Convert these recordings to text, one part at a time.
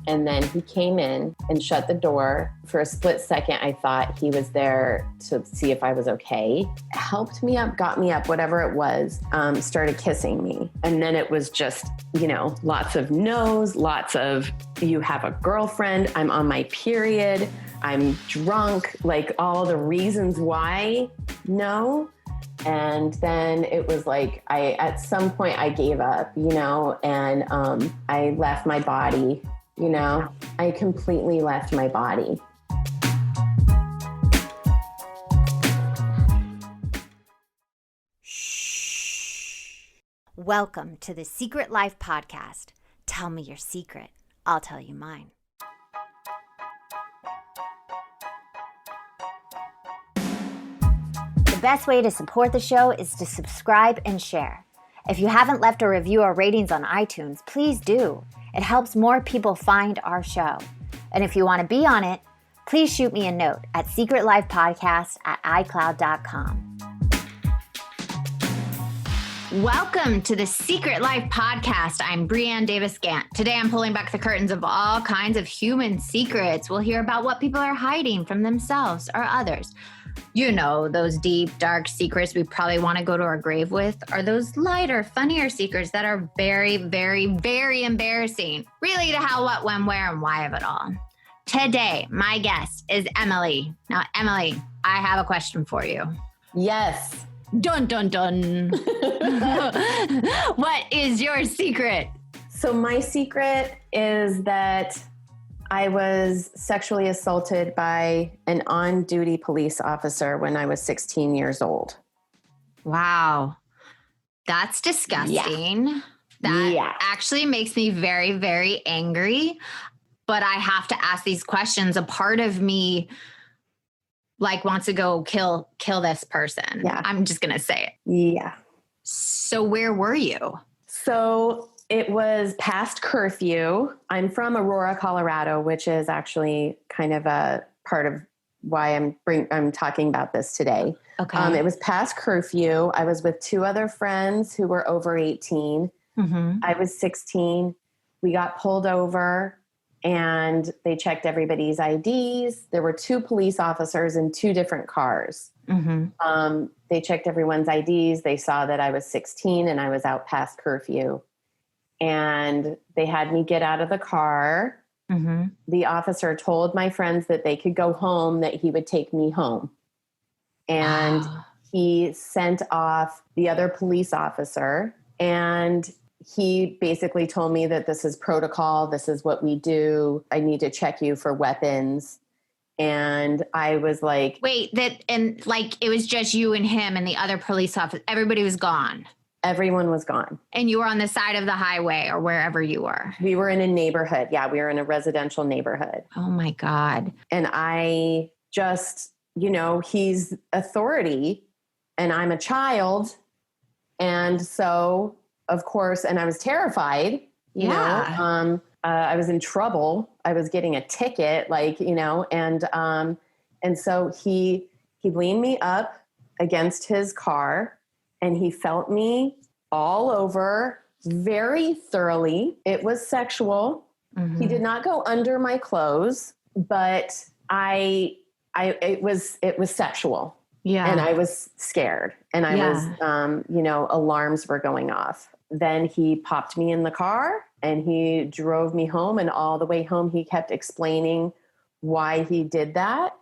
And then he came in and shut the door. For a split second, I thought he was there to see if I was okay. Helped me up, got me up, whatever it was, started kissing me. And then it was just, lots of no's, lots of, you have a girlfriend, I'm on my period, I'm drunk, like all the reasons why no. And then it was like, at some point I gave up, and I left my body, I completely left my body. Shh. Welcome to the Secret Life Podcast. Tell me your secret. I'll tell you mine. The best way to support the show is to subscribe and share. If you haven't left a review or ratings on iTunes, please do. It helps more people find our show. And if you want to be on it, please shoot me a note at secretlifepodcast@icloud.com. Welcome to the Secret Life Podcast. I'm Brianne Davis-Gant. Today I'm pulling back the curtains of all kinds of human secrets. We'll hear about what people are hiding from themselves or others. Those deep, dark secrets we probably want to go to our grave with, are those lighter, funnier secrets that are very, very, very embarrassing. Really to how, what, when, where, and why of it all. Today, my guest is Emily. Now, Emily, I have a question for you. Yes. Dun, dun, dun. What is your secret? So my secret is that I was sexually assaulted by an on-duty police officer when I was 16 years old. Wow. That's disgusting. Yeah. That actually makes me very, very angry. But I have to ask these questions. A part of me wants to go kill this person. Yeah. I'm just going to say it. Yeah. So where were you? So it was past curfew. I'm from Aurora, Colorado, which is actually kind of a part of why I'm talking about this today. Okay. It was past curfew. I was with two other friends who were over 18. Mm-hmm. I was 16. We got pulled over and they checked everybody's IDs. There were two police officers in two different cars. Mm-hmm. They checked everyone's IDs. They saw that I was 16 and I was out past curfew. And they had me get out of the car. Mm-hmm. The officer told my friends that they could go home, that he would take me home. And he sent off the other police officer. And he basically told me that this is protocol. This is what we do. I need to check you for weapons. And I was like, wait, it was just you and him and the other police officer. Everybody was gone. Everyone was gone. And you were on the side of the highway or wherever you were. We were in a neighborhood. Yeah, we were in a residential neighborhood. Oh my God. And I just, he's authority and I'm a child. And so, of course, and I was terrified, I was in trouble. I was getting a ticket, and so he leaned me up against his car. And he felt me all over very thoroughly. It was sexual. Mm-hmm. He did not go under my clothes, but it was sexual. Yeah. And I was scared and I was, alarms were going off. Then he popped me in the car and he drove me home. And all the way home, he kept explaining why he did that.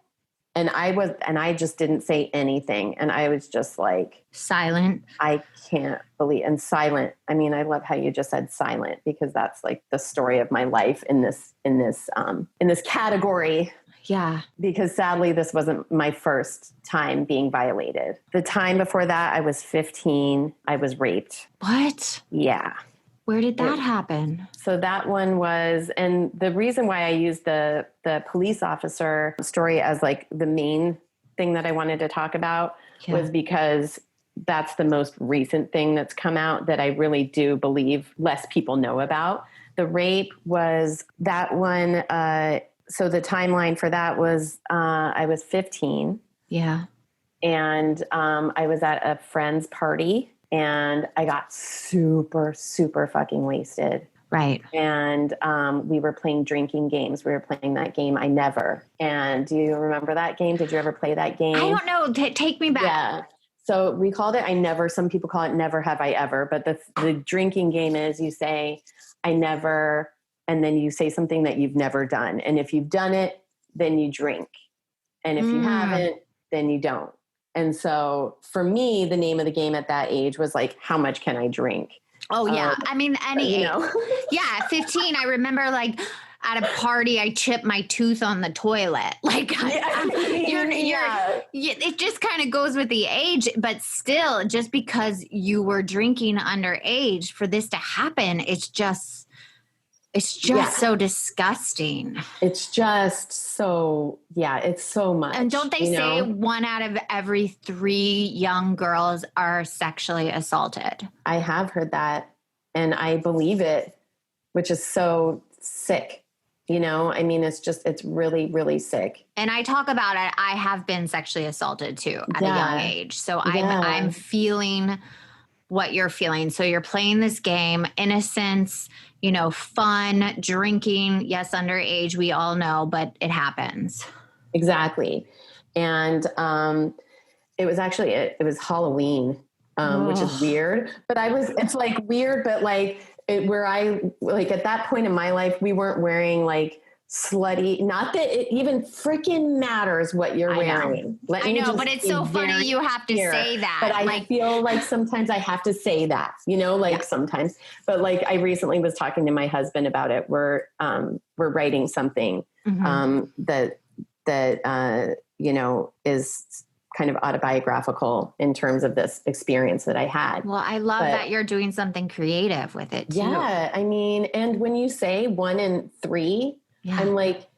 And I just didn't say anything. And I was just like silent. I can't believe, and silent. I mean, I love how you just said silent because that's like the story of my life in this category. Yeah. Because sadly, this wasn't my first time being violated. The time before that, I was 15. I was raped. What? Yeah. Where did that happen? So that one was, and the reason why I used the police officer story as like the main thing that I wanted to talk about was because that's the most recent thing that's come out that I really do believe less people know about. The rape was that one. So the timeline for that was I was 15. Yeah. And I was at a friend's party. And I got super, super fucking wasted. Right. And we were playing drinking games. We were playing that game, I Never. And do you remember that game? Did you ever play that game? I don't know. Take me back. Yeah. So we called it I Never. Some people call it Never Have I Ever. But the drinking game is you say, I never, and then you say something that you've never done. And if you've done it, then you drink. And if you haven't, then you don't. And so for me, the name of the game at that age was like, how much can I drink? Oh, yeah. I mean, any age. Know. Yeah, at 15, I remember like at a party, I chipped my tooth on the toilet. Like, it just kind of goes with the age. But still, just because you were drinking underage, for this to happen, it's just so disgusting. It's just so, it's so much. And don't they say 1 out of every 3 young girls are sexually assaulted? I have heard that, and I believe it, which is so sick. I mean, it's really, really sick. And I talk about it. I have been sexually assaulted too at a young age. So I'm feeling what you're feeling. So you're playing this game, innocence, fun, drinking. Yes, underage, we all know, but it happens. Exactly. And it was actually, it was Halloween, which is weird, but it's like weird, but like where I, like at that point in my life, we weren't wearing like slutty, not that it even freaking matters what you're wearing. I know, but it's so funny you have to say that. But I feel like sometimes I have to say that, sometimes. But like I recently was talking to my husband about it. We're writing something that is kind of autobiographical in terms of this experience that I had. Well, I love that you're doing something creative with it too. Yeah. I mean, and when you say 1 in 3, I'm like,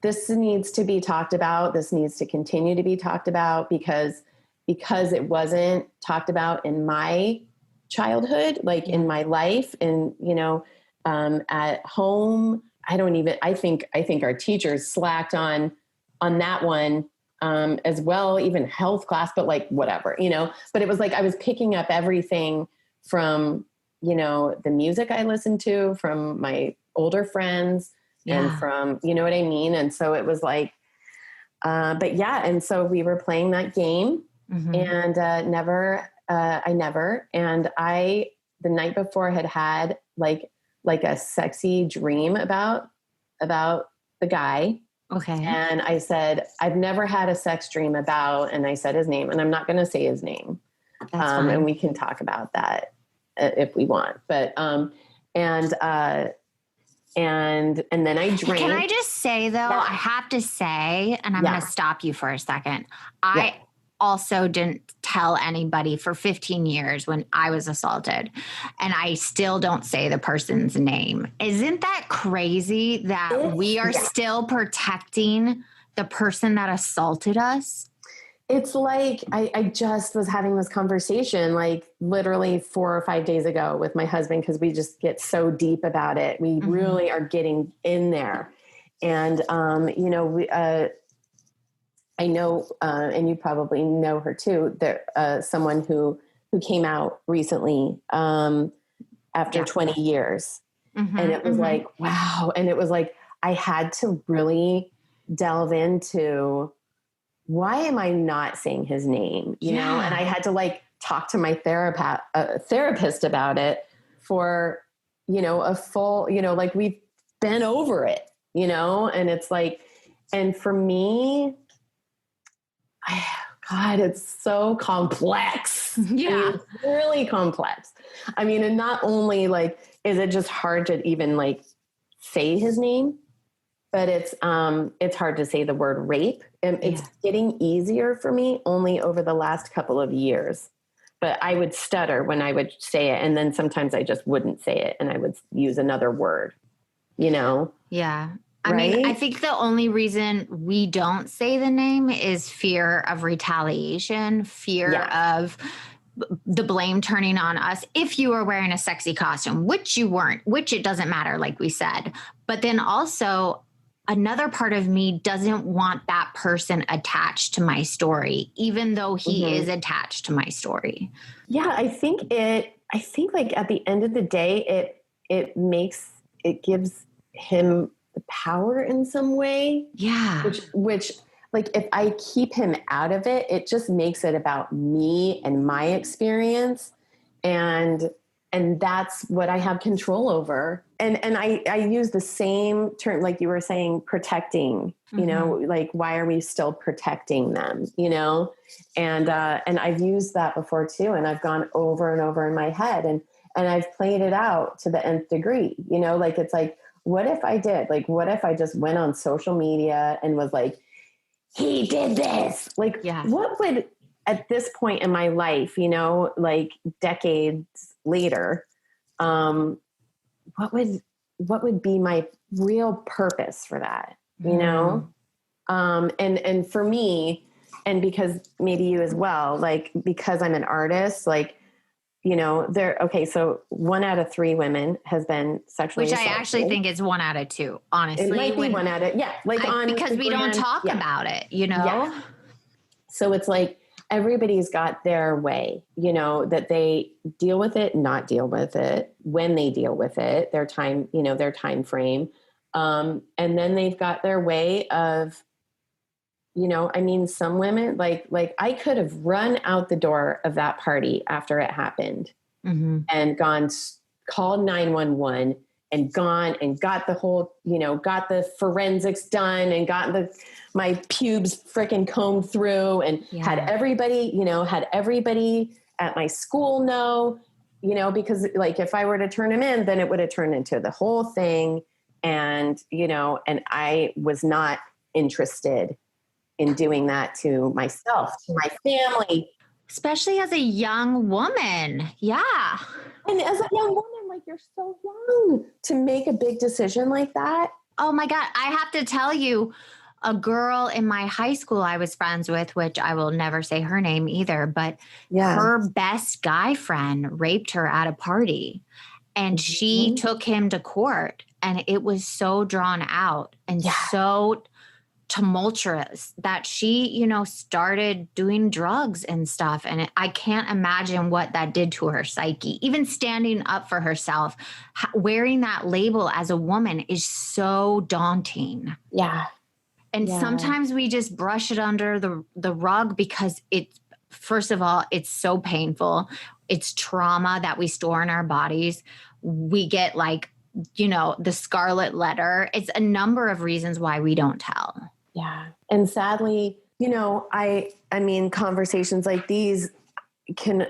this needs to be talked about. This needs to continue to be talked about because it wasn't talked about in my childhood, like in my life and, at home. I think our teachers slacked on that one as well, even health class, but like whatever, but it was like, I was picking up everything from, the music I listened to from my older friends and from, you know what I mean? And so it was like, and so we were playing that game and I never, and the night before had like a sexy dream about the guy. Okay. And I said, I've never had a sex dream about, and I said his name, and I'm not going to say his name. And we can talk about that if we want, but, and then I drank. Can I just say though, I have to say, and I'm going to stop you for a second. I also didn't tell anybody for 15 years when I was assaulted, and I still don't say the person's name. Isn't that crazy that we are still protecting the person that assaulted us? It's like, I just was having this conversation like literally 4 or 5 days ago with my husband, because we just get so deep about it. We really are getting in there. And, I know, and you probably know her too, there, someone who came out recently after 20 years. And it was like, wow. And it was like, I had to really delve into, why am I not saying his name? You know? And I had to like talk to my therapist about it for, a full, like we've been over it, and it's like, and for me, God, it's so complex. Yeah. I mean, it's really complex. I mean, and not only like, is it just hard to even like say his name, but it's hard to say the word rape. And it's getting easier for me only over the last couple of years, but I would stutter when I would say it. And then sometimes I just wouldn't say it and I would use another word, Yeah. I mean, I think the only reason we don't say the name is fear of retaliation, fear of the blame turning on us. If you were wearing a sexy costume, which you weren't, which it doesn't matter, like we said. But then also another part of me doesn't want that person attached to my story, even though he is attached to my story. Yeah, I think like at the end of the day, it gives him the power in some way. Yeah. Which like if I keep him out of it, it just makes it about me and my experience. And that's what I have control over. And I use the same term, like you were saying, protecting, you know, like, why are we still protecting them, you know? And I've used that before too. And I've gone over and over in my head and I've played it out to the nth degree, you know, like, it's like, what if I did? Like, what if I just went on social media and was like, he did this? Like, what would, at this point in my life, you know, like decades later, what would be my real purpose for that, you know? And for me, and because maybe you as well, like, because I'm an artist, like, you know, so 1 out of 3 women has been sexually assaulted. I actually think it's 1 out of 2, honestly. It might be 1 out of, like because we don't talk about it, you know? Yeah. So it's like, everybody's got their way, you know, that they deal with it, not deal with it, when they deal with it, their time, you know, their time frame. And then they've got their way of, you know, I mean, some women, like I could have run out the door of that party after it happened and called 911 and gone and got the whole, you know, got the forensics done and got my pubes freaking combed through and had everybody at my school know, you know, because like, if I were to turn him in, then it would have turned into the whole thing. And, you know, and I was not interested in doing that to myself, to my family. Especially as a young woman. Yeah. And as a young woman, like, you're so young to make a big decision like that. Oh my God. I have to tell you, a girl in my high school I was friends with, which I will never say her name either, but her best guy friend raped her at a party and she took him to court, and it was so drawn out and so tumultuous that she, you know, started doing drugs and stuff. And I can't imagine what that did to her psyche. Even standing up for herself, wearing that label as a woman is so daunting. Yeah. And sometimes we just brush it under the rug because first of all, it's so painful. It's trauma that we store in our bodies. We get, like, you know, the scarlet letter. It's a number of reasons why we don't tell. Yeah. And sadly, you know, I mean, conversations like these do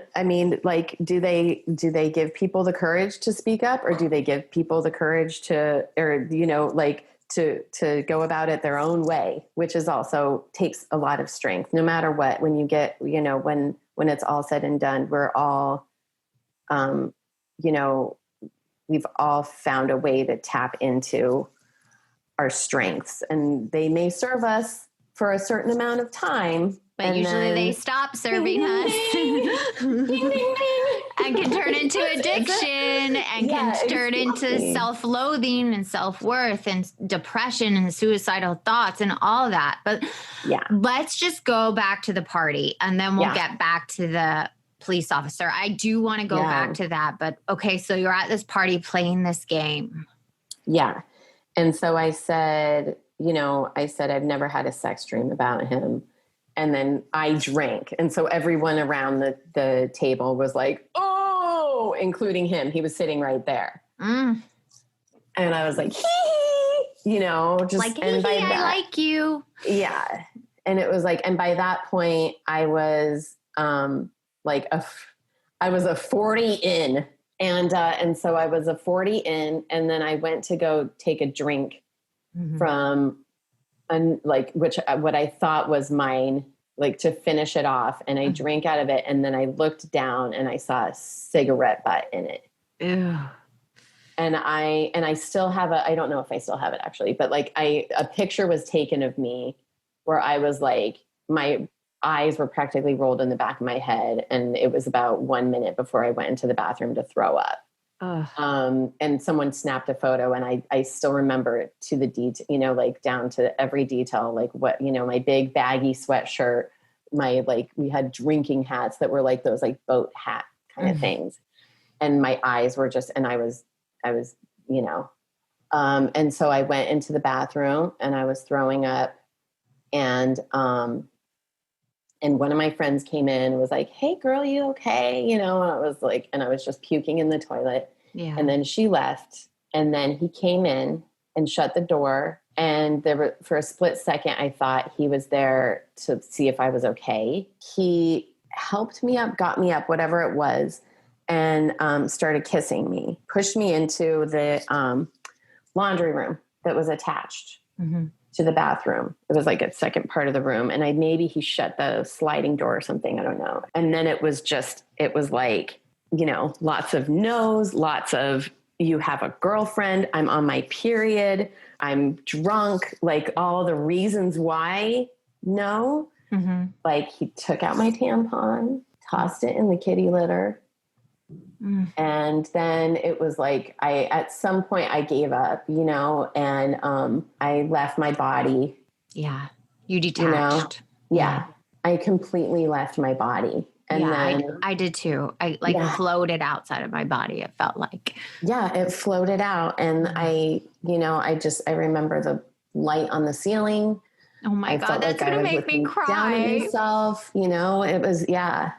they give people the courage to speak up, or do they give people the courage to, or, you know, like to go about it their own way, which is also takes a lot of strength, no matter what. When you get, you know, when it's all said and done, we're all, you know, we've all found a way to tap into our strengths, and they may serve us for a certain amount of time, but usually they stop serving us and can turn into addiction and can turn into self-loathing and self-worth and depression and suicidal thoughts and all that. But let's just go back to the party, and then we'll get back to the police officer. I do want to go back to that, but okay. So you're at this party playing this game. Yeah. And so I said, I've never had a sex dream about him. And then I drank. And so everyone around the table was like, oh, including him. He was sitting right there. And I was like, hee, you know, just like, and by that, I like you. Yeah. And it was like, and by that point I was I was a 40 in. And so I was a 40 in, and then I went to go take a drink from what I thought was mine, like to finish it off. And I drank out of it. And then I looked down and I saw a cigarette butt in it. Ew. And I still have I don't know if I still have it actually, but like a picture was taken of me where I was like, my eyes were practically rolled in the back of my head. And it was about 1 minute before I went into the bathroom to throw up. And someone snapped a photo, and I still remember it to the detail, you know, like down to every detail, like what, you know, my big baggy sweatshirt, we had drinking hats that were like those like boat hat kind of things. And my eyes were just, and I was you know, and so I went into the bathroom and I was throwing up, and one of my friends came in and was like, "Hey girl, you okay?" You know, and I was like, and I was just puking in the toilet. Yeah. And then she left, and then he came in and shut the door. And for a split second, I thought he was there to see if I was okay. He helped me up, got me up, whatever it was, and started kissing me, pushed me into the laundry room that was attached to the bathroom. It was like a second part of the room. And maybe he shut the sliding door or something. I don't know. And then it was like, you know, lots of no's, lots of, you have a girlfriend, I'm on my period, I'm drunk, like all the reasons why no. Like he took out my tampon, tossed it in the kitty litter. And then it was like, at some point I gave up, you know, and I left my body. Yeah. You detached. You know? Yeah. I completely left my body. And then I did too. I floated outside of my body. It felt like, it floated out. And I remember the light on the ceiling. Oh my God, that's going to make me cry. Down at myself, you know, it was, yeah.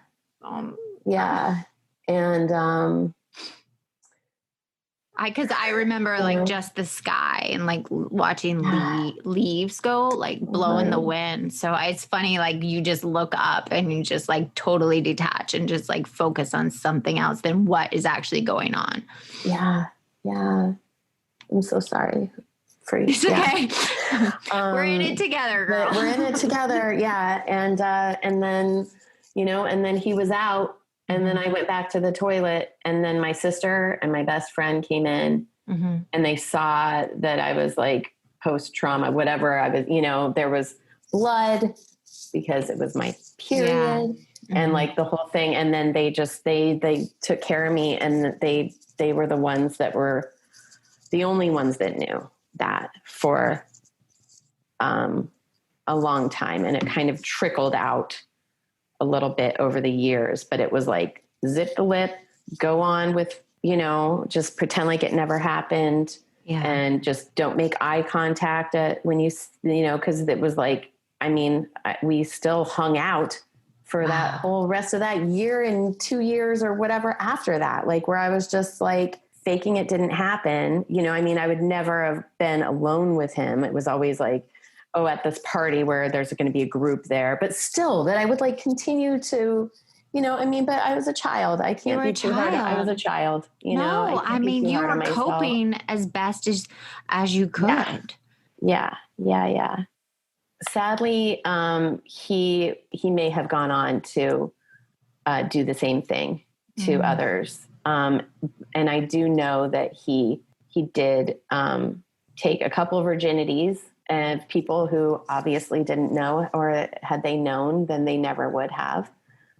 And, because I remember like just the sky and like watching leaves go, like blow in the wind. So it's funny, like you just look up and you just like totally detach and just like focus on something else than what is actually going on. Yeah. Yeah. I'm so sorry for you. It's okay. We're in it together, girl. We're in it together. Yeah. And then, you know, and then he was out. And then I went back to the toilet, and then my sister and my best friend came in and they saw that I was like post-trauma, whatever I was, you know, there was blood because it was my period and like the whole thing. And then they took care of me, and they were the ones that were the only ones that knew that for a long time. And it kind of trickled out a little bit over the years, but it was like zip the lip, go on with, you know, just pretend like it never happened and just don't make eye contact when you know, cause it was like, I mean, we still hung out for that whole rest of that year and 2 years or whatever after that, like where I was just like faking it didn't happen. You know, I mean, I would never have been alone with him. It was always like, oh, at this party where there's going to be a group there, but still that I would like continue to, you know, I mean, but I was a child. I can't be too hard. I was a child, you know. I mean, you were coping as best as you could. Yeah. Sadly, he may have gone on to do the same thing to others. And I do know that he did take a couple of virginities, and people who obviously didn't know, or had they known, then they never would have.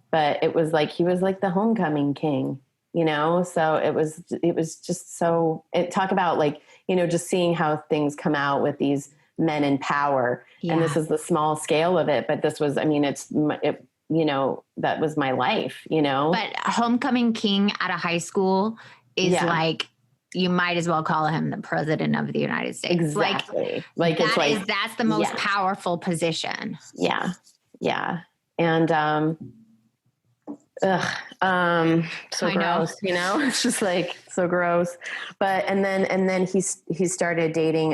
But it was like, he was like the homecoming king, you know? So it was just so, talk about like, you know, just seeing how things come out with these men in power. Yeah. And this is the small scale of it, but this was, I mean, you know, that was my life, you know? But homecoming king at a high school is like, you might as well call him the president of the United States. Exactly. That's the most powerful position. Yeah. Yeah. And, so gross, you know, it's just like so gross. But, and then he started dating,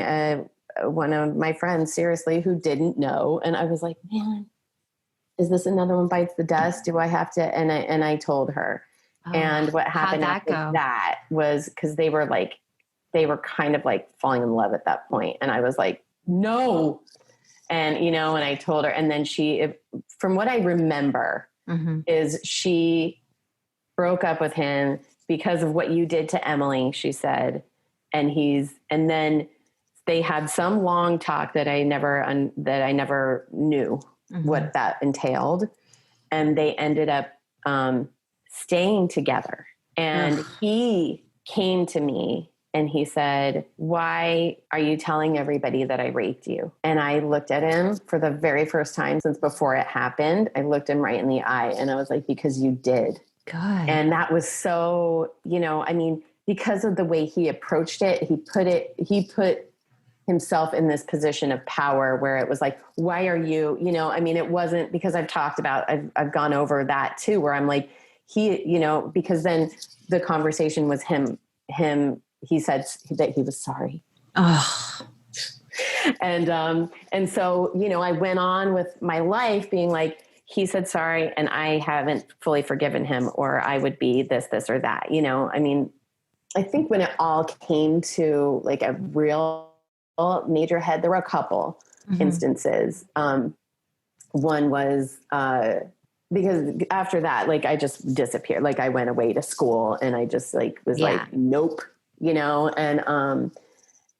one of my friends, seriously, who didn't know. And I was like, man, is this another one bites the dust? Do I have to? And I told her. And what happened after that was, because they were kind of like falling in love at that point. And I was like, no. And, you know, and I told her, and then from what I remember is she broke up with him because of what you did to Emily, she said. And then they had some long talk that I never knew what that entailed. And they ended up, staying together. And he came to me and he said, "Why are you telling everybody that I raped you?" And I looked at him for the very first time since before it happened. I looked him right in the eye and I was like, "Because you did." Good. And that was so, you know, I mean, because of the way he approached it, he put himself in this position of power where it was like, why are you, I mean, it wasn't because I've gone over that too, where I'm like, because then the conversation was him, he said that he was sorry. Oh. And so, I went on with my life being like, he said sorry and I haven't fully forgiven him, or I would be this, or that, I mean, I think when it all came to like a real major head, there were a couple instances. One was, because after that, like I just disappeared. Like I went away to school and I just like was like, nope,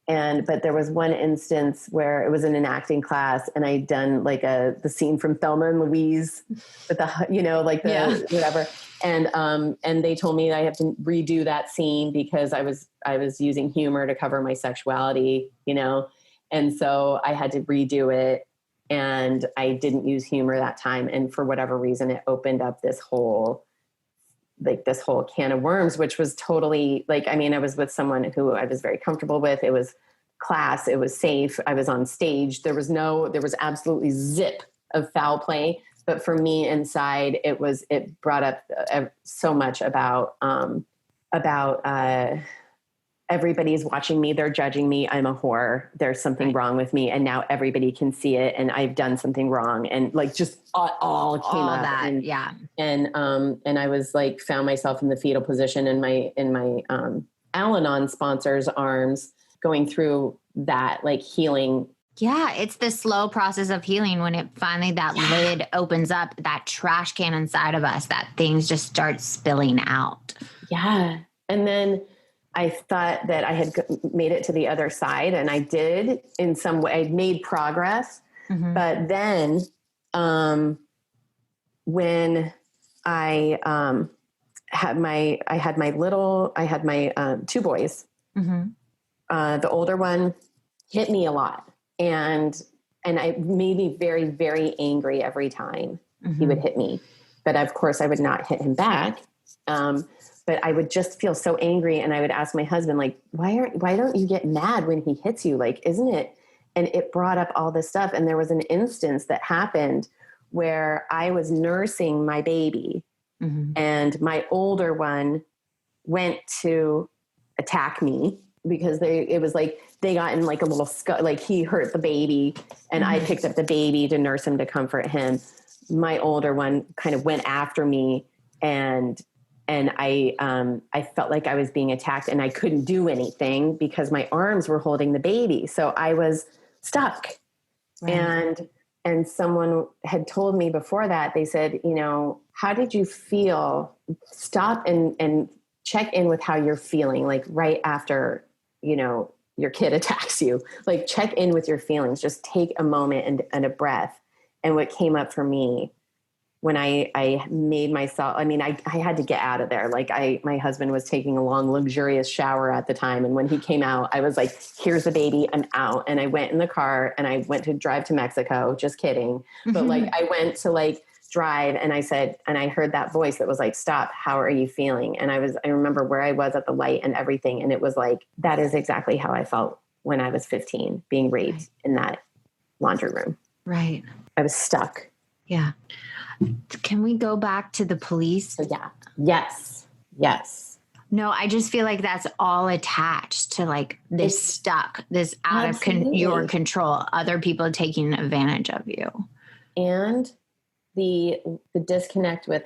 but there was one instance where it was in an acting class and I'd done like the scene from Thelma and Louise with the, whatever. And they told me I have to redo that scene because I was using humor to cover my sexuality, and so I had to redo it and I didn't use humor that time. And for whatever reason, it opened up this whole can of worms, which was totally like, I mean, I was with someone who I was very comfortable with. It was class. It was safe. I was on stage. There was absolutely zip of foul play. But for me inside, it brought up so much about everybody's watching me. They're judging me. I'm a whore. There's something wrong with me. And now everybody can see it. And I've done something wrong. And like, just all came up. That, and I was like, found myself in the fetal position in my Al-Anon sponsor's arms, going through that, like healing. Yeah. It's the slow process of healing when it finally, that lid opens up, that trash can inside of us, that things just start spilling out. Yeah. And then I thought that I had made it to the other side, and I did in some way. I made progress, but then when I had my two boys. The older one hit me a lot, and it made me very, very angry every time he would hit me. But of course, I would not hit him back. But I would just feel so angry. And I would ask my husband, like, why don't you get mad when he hits you? Like, isn't it? And it brought up all this stuff. And there was an instance that happened where I was nursing my baby and my older one went to attack me because it was like, they got in like a little like he hurt the baby and I picked up the baby to nurse him, to comfort him. My older one kind of went after me and I felt like I was being attacked and I couldn't do anything because my arms were holding the baby. So I was stuck. Right. And someone had told me before that, they said, how did you feel? Stop and check in with how you're feeling, like right after, your kid attacks you, like check in with your feelings, just take a moment and a breath. And what came up for me when I made myself, I mean, I had to get out of there. Like my husband was taking a long, luxurious shower at the time. And when he came out, I was like, here's the baby, I'm out. And I went in the car and I went to drive to Mexico, just kidding. But like, I went to like drive and I said, and I heard that voice that was like, stop, how are you feeling? And I remember where I was at the light and everything. And it was like, that is exactly how I felt when I was 15, being raped in that laundry room. Right. I was stuck. Yeah. Can we go back to the police? Yeah. Yes. No, I just feel like that's all attached to like this stuck, this out of your control, other people taking advantage of you. And the disconnect with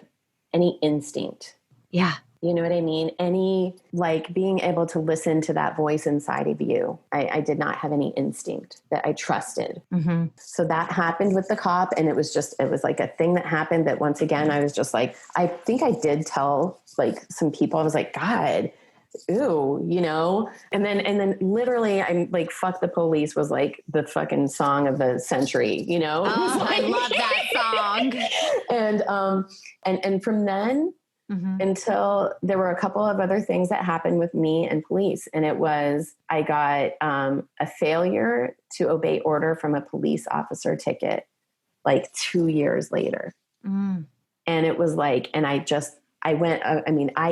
any instinct. Yeah. You know what I mean? Any, like being able to listen to that voice inside of you. I did not have any instinct that I trusted. So that happened with the cop. And it was like a thing that happened that once again, I was just like, I think I did tell like some people, I was like, God, ooh, and then literally I'm like, fuck the police was like the fucking song of the century, Oh, like, I love that song. And from then, until there were a couple of other things that happened with me and police. And it was, I got a failure to obey order from a police officer ticket like 2 years later. And it was like, and I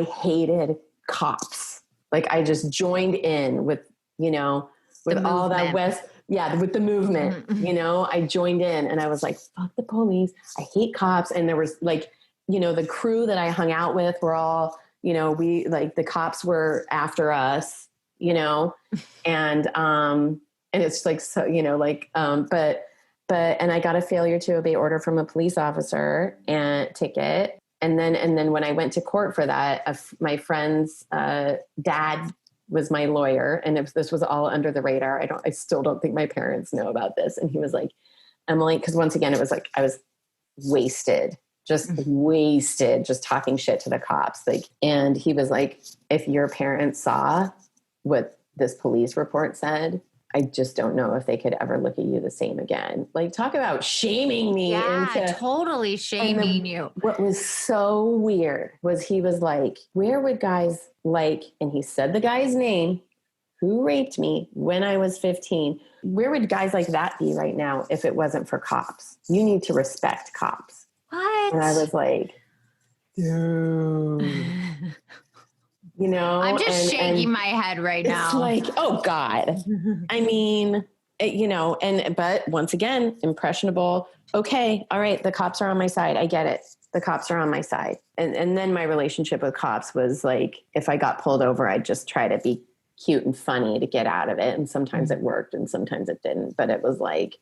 hated cops. Like I just joined in with, you know, with all that with the movement, you know, I joined in and I was like, fuck the police. I hate cops. And there was like, you know, the crew that I hung out with were all, you know, the cops were after us, you know, and it's like, so, you know, like, and I got a failure to obey order from a police officer and ticket. And then when I went to court for that, my friend's dad was my lawyer, and this was all under the radar. I still don't think my parents know about this. And he was like, Emily, because once again, it was like I was wasted, just talking shit to the cops. Like, and he was like, if your parents saw what this police report said, I just don't know if they could ever look at you the same again. Like, talk about shaming me. Yeah, totally shaming you. What was so weird was he was like, where would guys like, and he said the guy's name who raped me when I was 15. Where would guys like that be right now if it wasn't for cops? You need to respect cops. What? And I was like, dude. You know, I'm just shaking my head right now. It's like, oh God. I mean, you know, but once again, impressionable. Okay. All right. The cops are on my side. I get it. The cops are on my side. And then my relationship with cops was like, if I got pulled over, I'd just try to be cute and funny to get out of it. And sometimes it worked and sometimes it didn't, but it was like,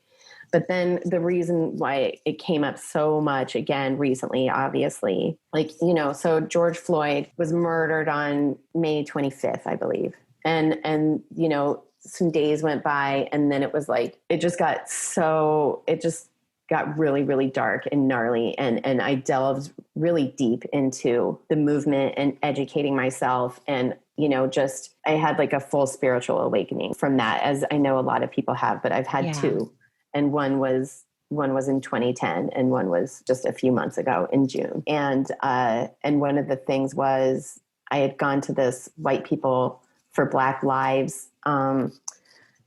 but then the reason why it came up so much again recently, obviously, like, you know, so George Floyd was murdered on May 25th, I believe. And, you know, some days went by and then it was like, it just got really, really dark and gnarly. And I delved really deep into the movement and educating myself. And, you know, just, I had like a full spiritual awakening from that, as I know a lot of people have, but I've had two. And one was in 2010 and one was just a few months ago in June. And one of the things was I had gone to this White People for Black Lives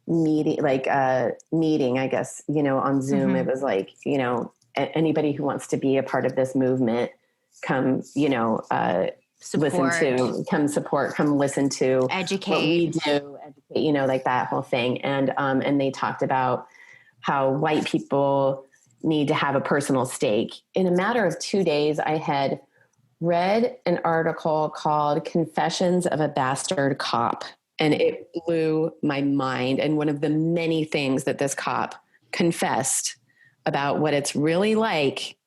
meeting, I guess, you know, on Zoom. It was like, you know, anybody who wants to be a part of this movement, come, you know, come listen to educate what we do, educate, you know, like that whole thing. And they talked about how white people need to have a personal stake. In a matter of 2 days, I had read an article called Confessions of a Bastard Cop, and it blew my mind. And one of the many things that this cop confessed about what it's really like,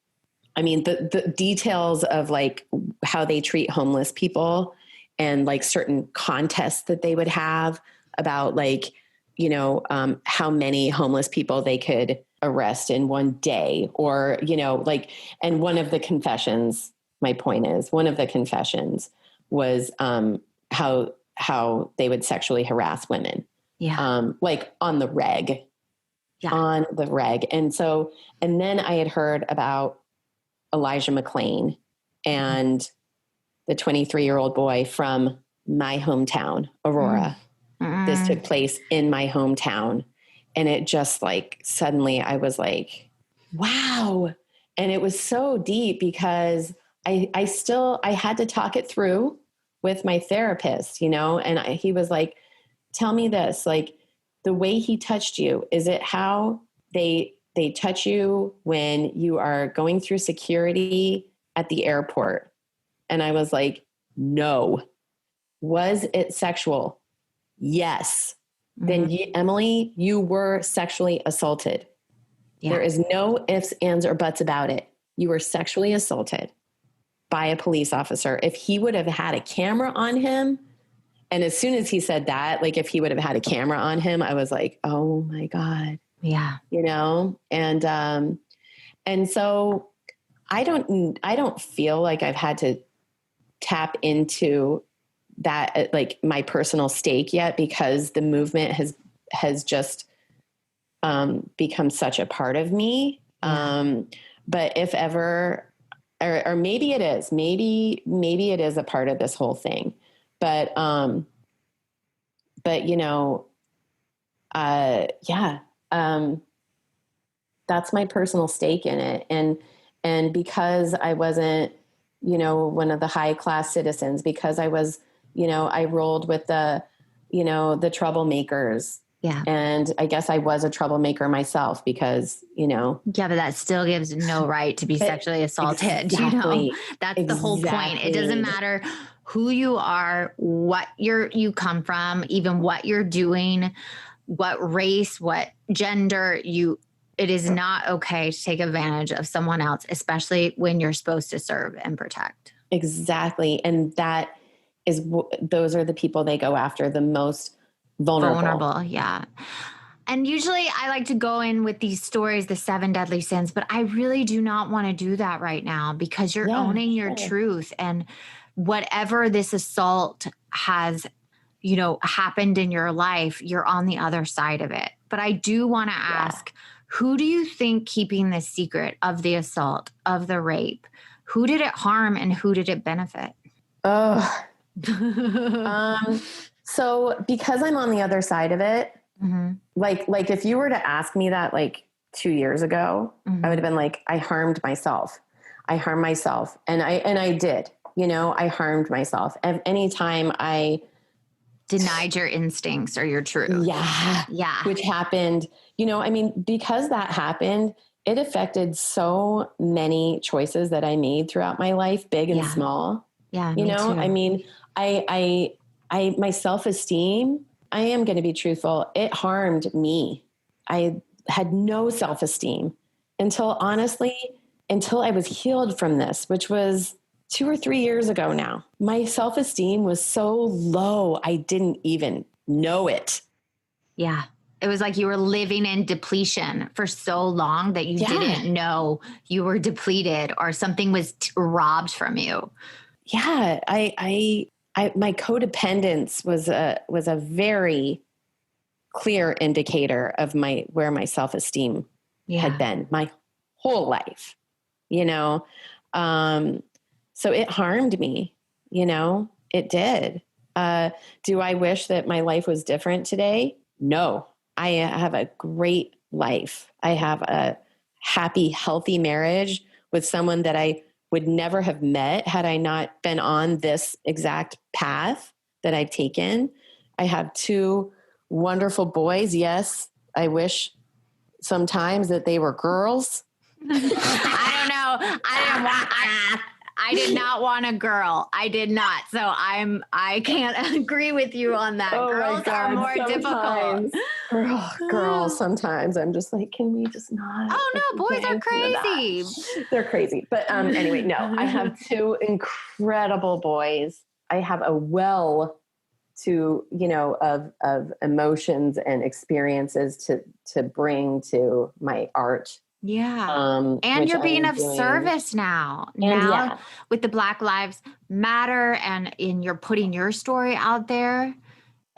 I mean, the details of like how they treat homeless people and like certain contests that they would have about like, you know, how many homeless people they could arrest in one day, or, you know, like, and one of the confessions, my point is, one of the confessions was how they would sexually harass women. Yeah. Like on the reg. Yeah. On the reg. And so, and then I had heard about Elijah McClain and the 23-year-old boy from my hometown, Aurora. This took place in my hometown. And it just like, suddenly I was like, wow. And it was so deep because I had to talk it through with my therapist, you know, and he was like, tell me this, like the way he touched you, is it how they touch you when you are going through security at the airport? And I was like, no. Was it sexual? Yes. Then Emily, you were sexually assaulted. Yeah. There is no ifs, ands, or buts about it. You were sexually assaulted by a police officer. If he would have had a camera on him, and as soon as he said that, like if he would have had a camera on him, I was like, oh my God. Yeah. You know? And so I don't feel like I've had to tap into that, like my personal stake yet, because the movement has just become such a part of me. Yeah. But if ever, or maybe it is, maybe it is a part of this whole thing, but you know, that's my personal stake in it. And because I wasn't, you know, one of the high class citizens, because I was, I rolled with the troublemakers. Yeah. And I guess I was a troublemaker myself because, Yeah, but that still gives no right to be sexually assaulted. Exactly, That's the whole point. It doesn't matter who you are, what you come from, even what you're doing, what race, what gender it is not okay to take advantage of someone else, especially when you're supposed to serve and protect. Exactly. And those are the people they go after the most vulnerable. Yeah. And usually I like to go in with these stories, the 7 deadly sins, but I really do not want to do that right now because you're owning your truth, and whatever this assault has, happened in your life, you're on the other side of it. But I do want to ask, who do you think keeping the secret of the assault, of the rape, who did it harm and who did it benefit? Oh, so because I'm on the other side of it, like if you were to ask me that like 2 years ago, I would have been like, I harmed myself. And I did, I harmed myself. And anytime I denied your instincts or your truth. Yeah. Which happened, because that happened, it affected so many choices that I made throughout my life, big and small. Yeah. Me too. I my self-esteem, I am going to be truthful. It harmed me. I had no self-esteem until I was healed from this, which was 2 or 3 years ago now. My self-esteem was so low, I didn't even know it. Yeah. It was like you were living in depletion for so long that you didn't know you were depleted or something was robbed from you. Yeah. My codependence was a very clear indicator of where my self-esteem had been my whole life, so it harmed me, it did. Do I wish that my life was different today? No, I have a great life. I have a happy, healthy marriage with someone that I would never have met had I not been on this exact path that I've taken. I have 2 wonderful boys. Yes, I wish sometimes that they were girls. I don't know. I did not want a girl. I did not. So I can't agree with you on that. Oh, girls are more difficult. Girls, sometimes I'm just like, can we just not? Oh no, boys are crazy. They're crazy. But anyway, no, I have 2 incredible boys. I have a of emotions and experiences to bring to my art. Yeah. And you're being of service now. With the Black Lives Matter and you're putting your story out there.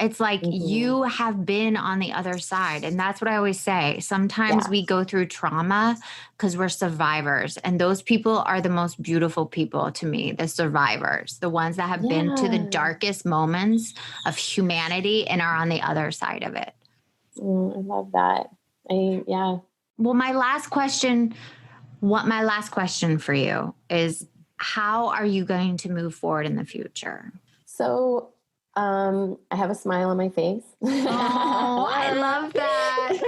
It's like you have been on the other side. And that's what I always say. Sometimes we go through trauma because we're survivors. And those people are the most beautiful people to me, the survivors, the ones that have been to the darkest moments of humanity and are on the other side of it. I love that. Well, my last question for you is, how are you going to move forward in the future? So I have a smile on my face. Oh, I love that.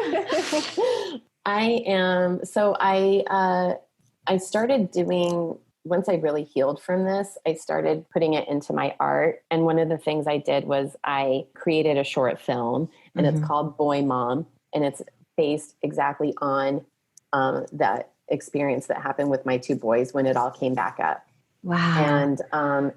I started doing, once I really healed from this, I started putting it into my art. And one of the things I did was I created a short film, and it's called Boy Mom. And it's based exactly on that experience that happened with my 2 boys when it all came back up. Wow.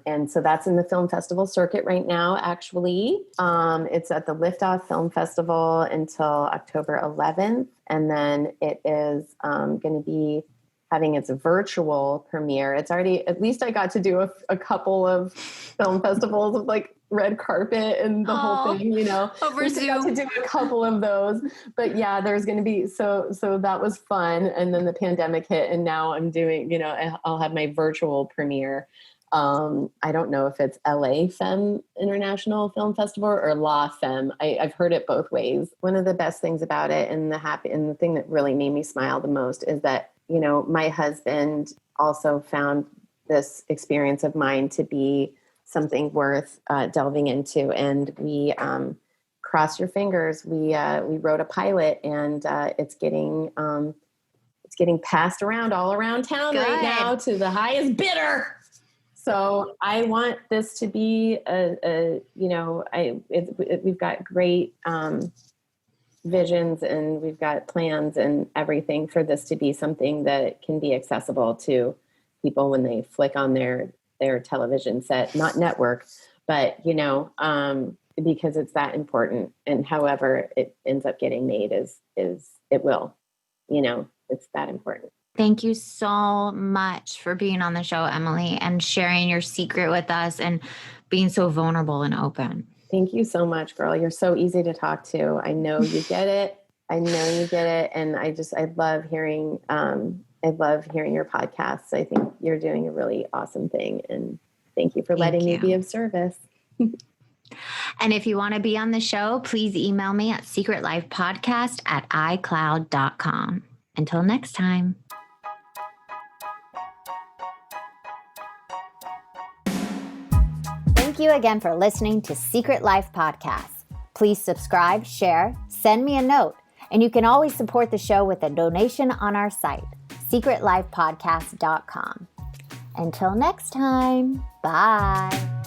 And so that's in the film festival circuit right now, actually. It's at the Liftoff Film Festival until October 11th. And then it is going to be having its virtual premiere. It's already, at least I got to do a couple of film festivals of like red carpet and the whole thing, over Zoom. I got to do a couple of those, but yeah, there's going to be, so that was fun. And then the pandemic hit, and now I'm doing, I'll have my virtual premiere. I don't know if it's LA Femme International Film Festival or La Femme. I've heard it both ways. One of the best things about it, and the thing that really made me smile the most, is that, my husband also found this experience of mine to be something worth delving into. And we cross your fingers. We wrote a pilot, and it's getting passed around all around town right now to the highest bidder. So I want this to be we've got great visions, and we've got plans and everything for this to be something that can be accessible to people when they flick on their television set, not network, but, because it's that important, and however it ends up getting made is it will, it's that important. Thank you so much for being on the show, Emily, and sharing your secret with us and being so vulnerable and open. Thank you so much, girl. You're so easy to talk to. I know you get it. And I love hearing your podcasts. I think you're doing a really awesome thing. And thank you for letting me be of service. And if you want to be on the show, please email me at secretlifepodcast@icloud.com. Until next time. Thank you again for listening to Secret Life Podcast. Please subscribe, share, send me a note, and you can always support the show with a donation on our site, secretlifepodcast.com. Until next time, bye.